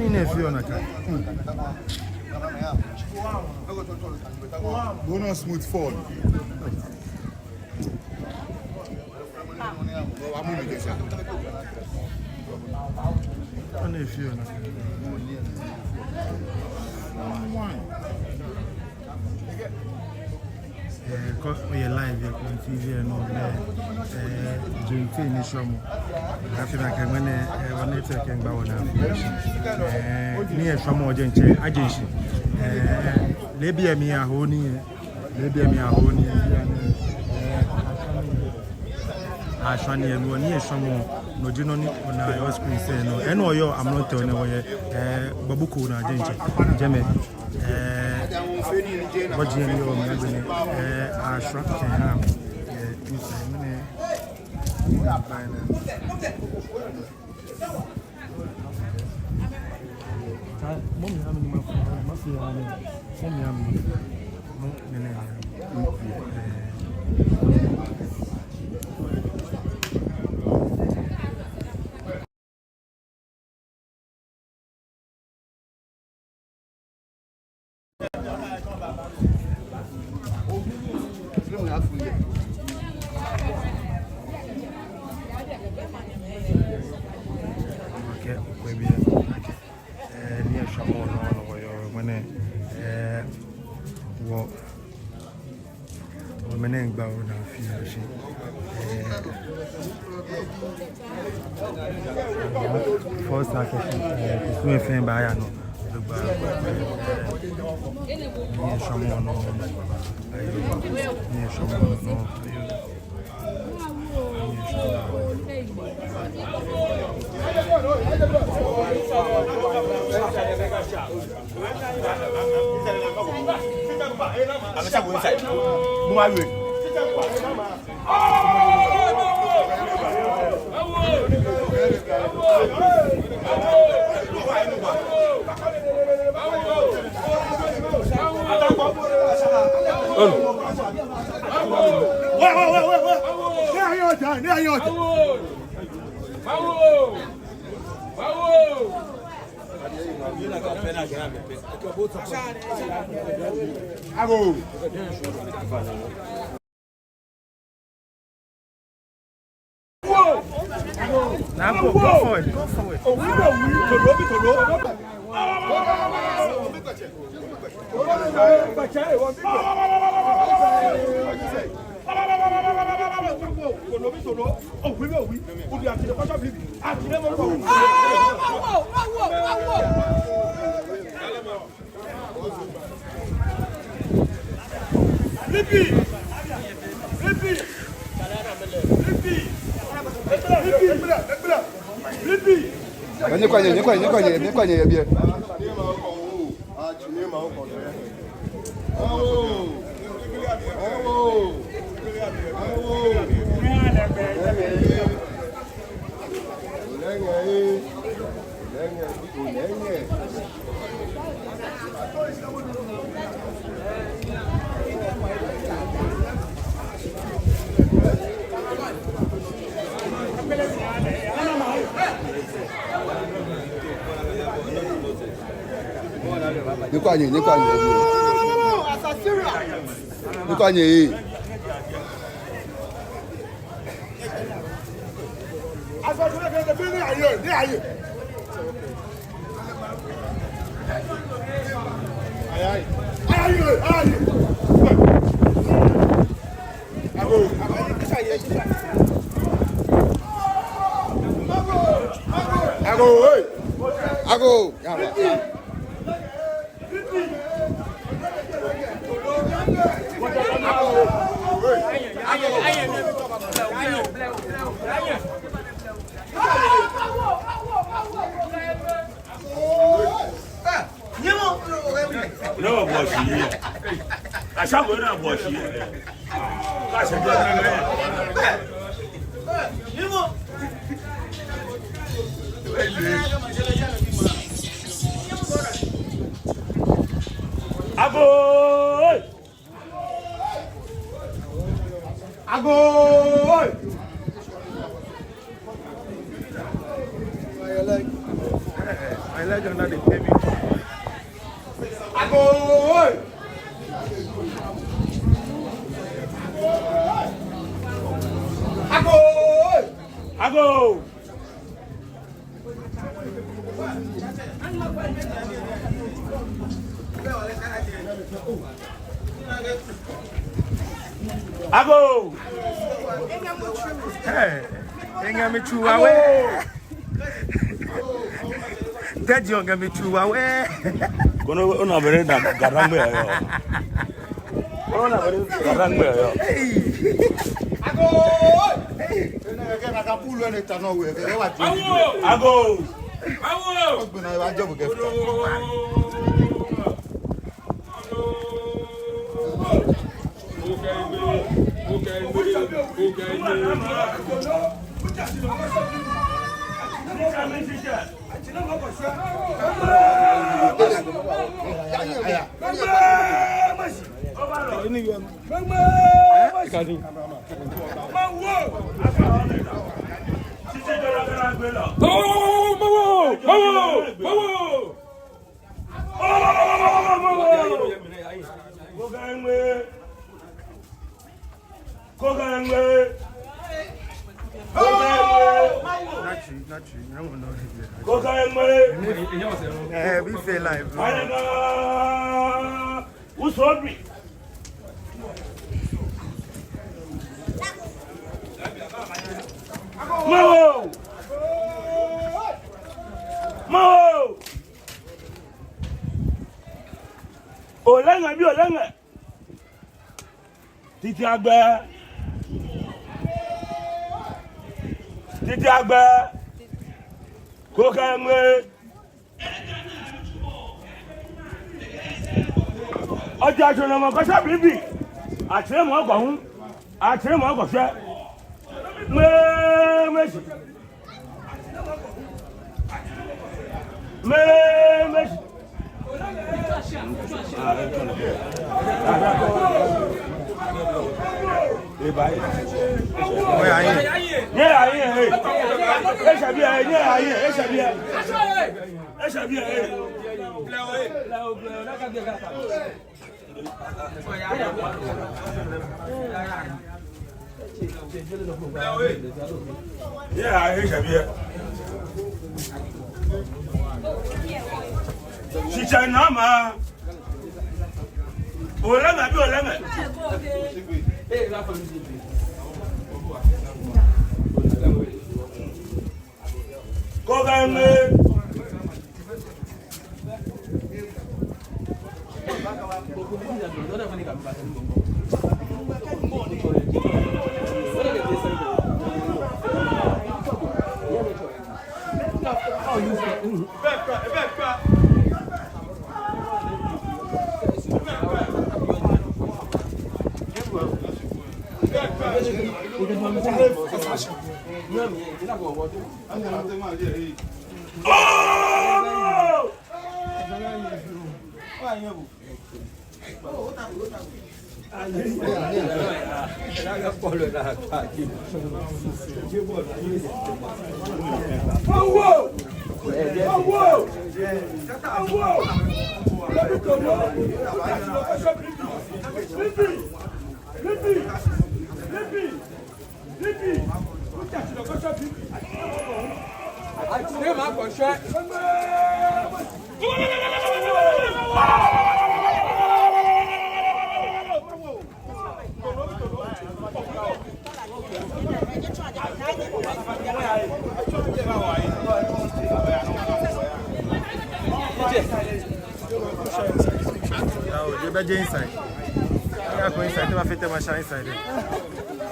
Money in a few on a car. Bonus smooth fall. On a few on a we are live here on TV and all there. Drink tea in the show. I feel like I'm when they talking about one. Near some agency. Maybe me a honey. Maybe me a honey. I shall near some more. No, do not on our screen say no. And all your I'm not telling you, Babuku, Jimmy. What do you mean? I shrunk him. Mommy, how many must be first it's no friend by I know. Now go forward. Go forward. No, was she? I shall go down, was she? That's a My legend that they pay me. Ago! Ago! Hey, ain't me true away. That young me true away. Kono ona bere da garangbe yo. Ona bere garangbe yo. Ago! Hey, na ka pulo ene tano we. Ago! Ago! Gbona wa job ke. Not true. I don't know. We feel like. Who's hungry? Mo! Mo! Olanga bi olanga. Titi agba. Titi agba. Kokanwe. Ọjọ́ àjọ̀nà mọ̀ kọ́ṣẹ́ bíbí. Àtìrẹ́ mọ̀ ọgbà hún. Àtìrẹ́ mọ̀ ọgbà ṣẹ́. Méjì. Méjì. Chicha nama. Olanga bi olanga. Kogange. Inside. Yeah, go inside. Never fit my shine inside.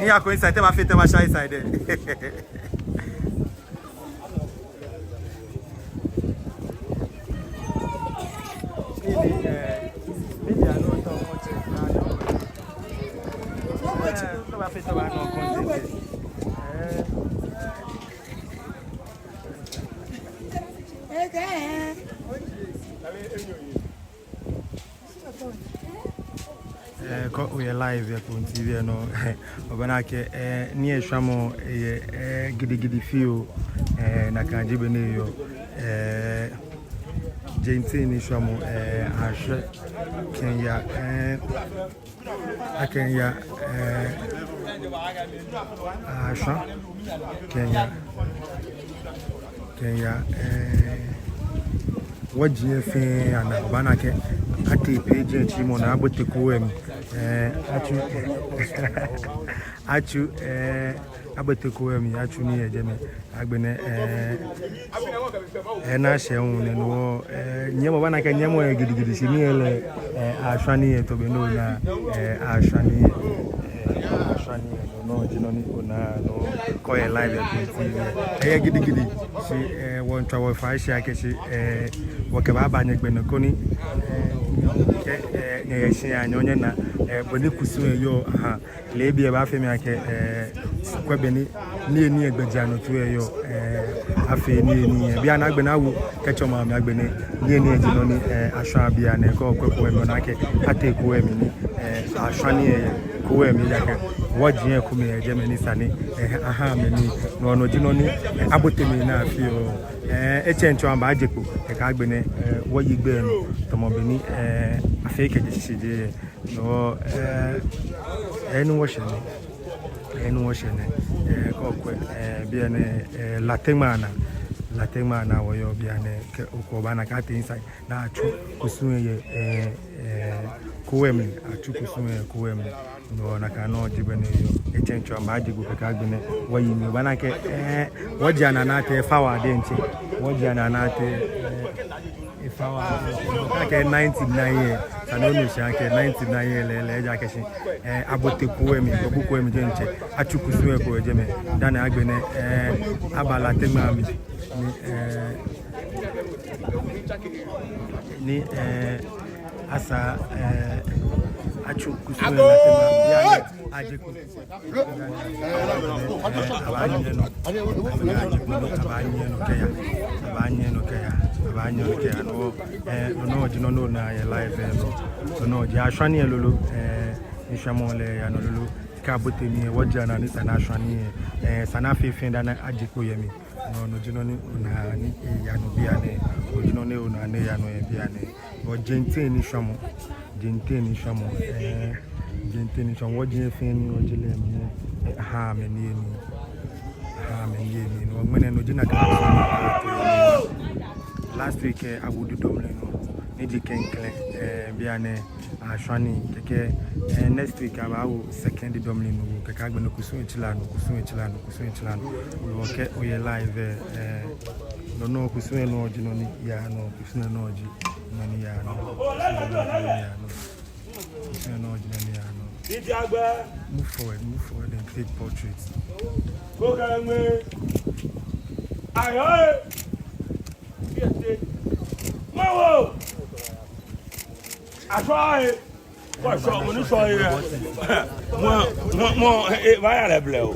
Yeah, go inside. Never fit my shine inside. We are live here on TV no obanake near Shamo gidi feel na kanjibe ne yo gente ni shamo ahwe Kenya Kenya ahwa Kenya wajie fe ana bana ke ati page chimo na abote kuwem achu abote kuwem achu ni ejeme agbene na sheun ne no nyemo bana ke nyemo gidigidi simi ele ashwani to be no na ashwani no jinoni ona no koye live TV gidigidi si won travel fa shi akeshi woke baba nyegbene koni nyeyeshi anyonye na boni kusu eyo aha lebi e ba femi ake kwebeni ni egbeja no tu eyo afi ni bia na agbena wu kechoma mi agbene ni ejino ni ashwa bia na ko kwekwo emi na ake ateku emi ni ashwa ni ko emi yake wajie kumi ejemeni sani aha meni no no jino ni abotemi na afi o echencho amba ajepo ka agbene woyi gbe enu tomobini afi keje no enu wo shene ko kwe bia ne latemana wo yo bia ne ko bana ka te inside na achu kusunye kuwemi achu kusunye kuwemi no na ka no jibene yo echencho amba ajego ka agbene woyi mi bana ke woji na te fawa de nche woji na te ifawa ke 99 years sanono shake 99 years le ja keshi abote kuwemi obu kuwemi je nche achu kusunye ko ejeme dana agbene abala temami ni asa achu kusunye na temami ya ajeku abanye no keya no jino no na ya live no ja ashwani elolo nishamole ya no lolo ka botemi woja na ni sana ashwani sana fefin da na ajeku yemi no jino ni na ni ya no bia ne jino ne ona ne ya no bia ne o jente ni shamo jenteni chon wojin feni ojile mi ha meni no ngene no jina ka last week abudu domle no nidi kenkle biane ashwani keke next week abawo second domle no keke agbeno kusun ichilano oke oye live no kusun no ojino ni ya no kusun no oji no ni ya no move forward and take portraits. Go away. Aye. Mawo. Atwa. Ko so mo ni so ye. Mo va ya le ble o.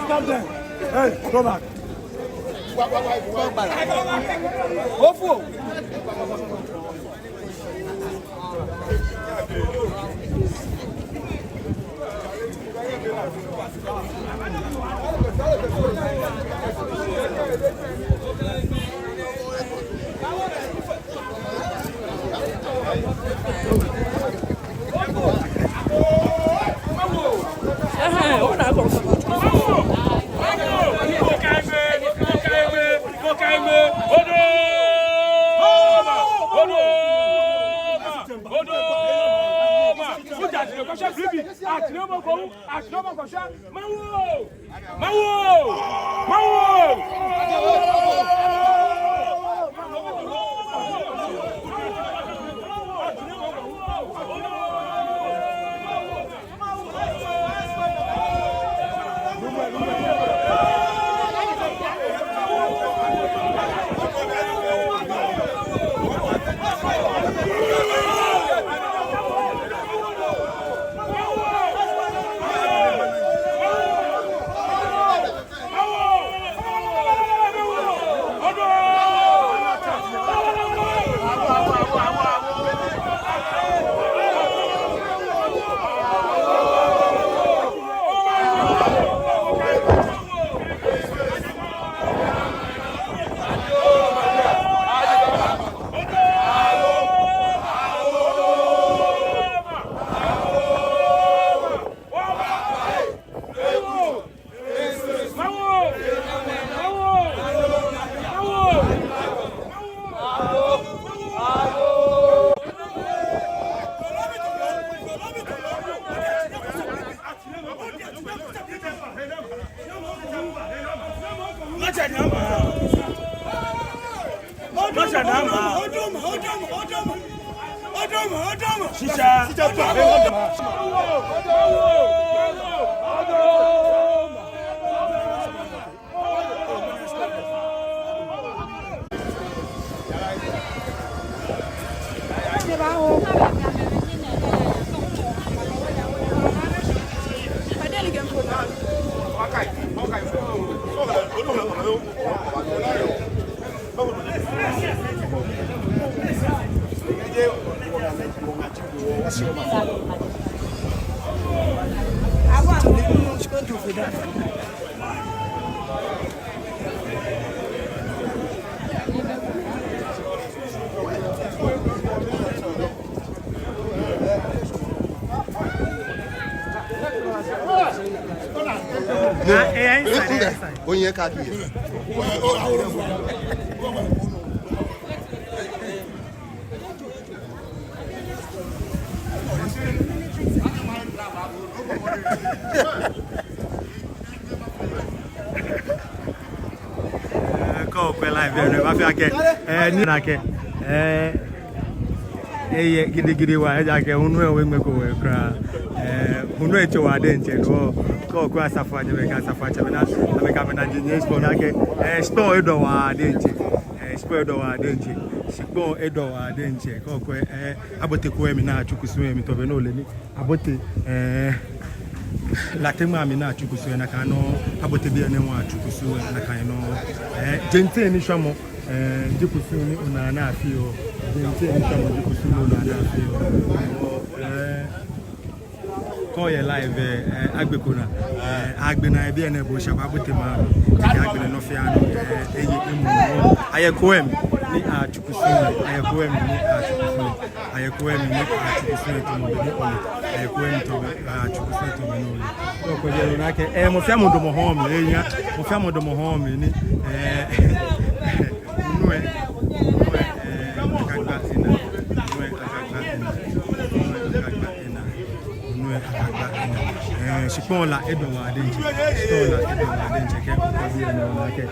Stop there. Hey, go back. Onye ka dị ko pe live re ba fi ake ni na ke eye gidigidi wa ja ke unu e we ngbe we kra unu e che wa de nche no ko asafa je be ka asafa che na me ka me na je sport na ke store edo wa de nche sport edo wa de nche sikpo edo wa de nche ko abote ko emi na chukusu emi to be no le ni abote la tema mi na chukusu na ka no abote bi ene wa chukusu na ka no jente ni hwamo jikusu ni una na afio jente ni hwamo jikusu ni una na afio ko ye live agbekona agbena bi ene bo shaba abote ma agbena no fia no eyi emu aye ko emi ni a chukusu aye ko emi ni a chukusu aye ko emi ni a chukusu to mo bi oni aye ko emi to a chukusu to mo no ko je na ke mo fia mo do mo ho mi eya mo fia mo do mo ho mi ni Shipon la edo wa de nche shipon la edo wa de nche ke ko bi na na ke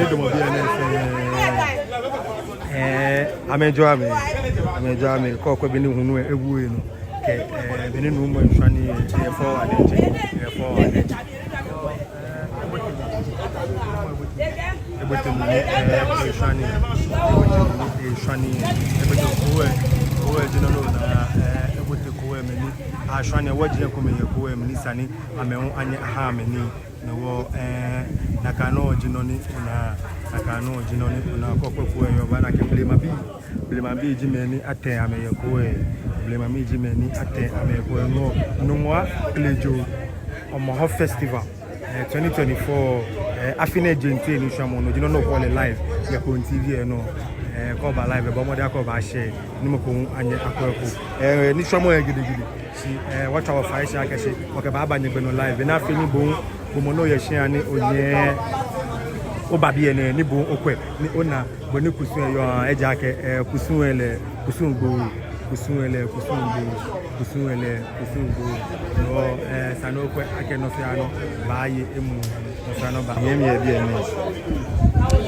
edo mo bi na amejo ame ko bi ni hunu ewu e no ke bi ni nu mo nsani e fo wa de nche ebote mo ni nsani ebote ko jino no na ebote ko e me ni ashwane wajine kumeye ko me ni sani amehu anye aha me ni no nakano jinoni una kokoko yo bana ke blema bi jimeni ate ameye ko blema mi jimeni ate ameye ko no nwa plejo omo festival 2024 afine gente ni shamo no jino no call live ya ko TV no ko ba live bo mo da ko ba share ni mo ko anye akoko ni shamo ya gidigidi si what our fire share ka se o ke ba ba nyegbe no live na afini bo mo no ye share ni onye o ba bi ene ni bo okwe ni ona bo ni kusun yo eja ke kusun go no sano kwe ake no fiano ba ye emu no fiano ba nyemi e bi ene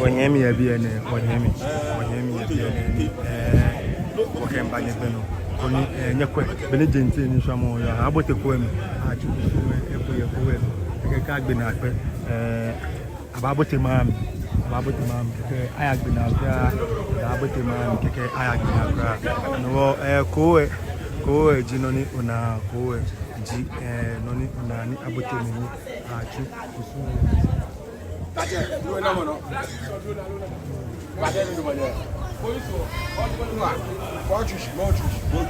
onyemi e bi ene onyemi e bi ene o ke mba nyebe no oni nyekwe bele jenti ni swamo yo abote ko emi a chu ko ke ka gbe na pe ababote mam ke ayagbe na ka ababote mam ke ayagbe na ka no ko jinoni una ko ji noni una ni abote mi a chu kusu baje no na mo no baje ni do baje poliso go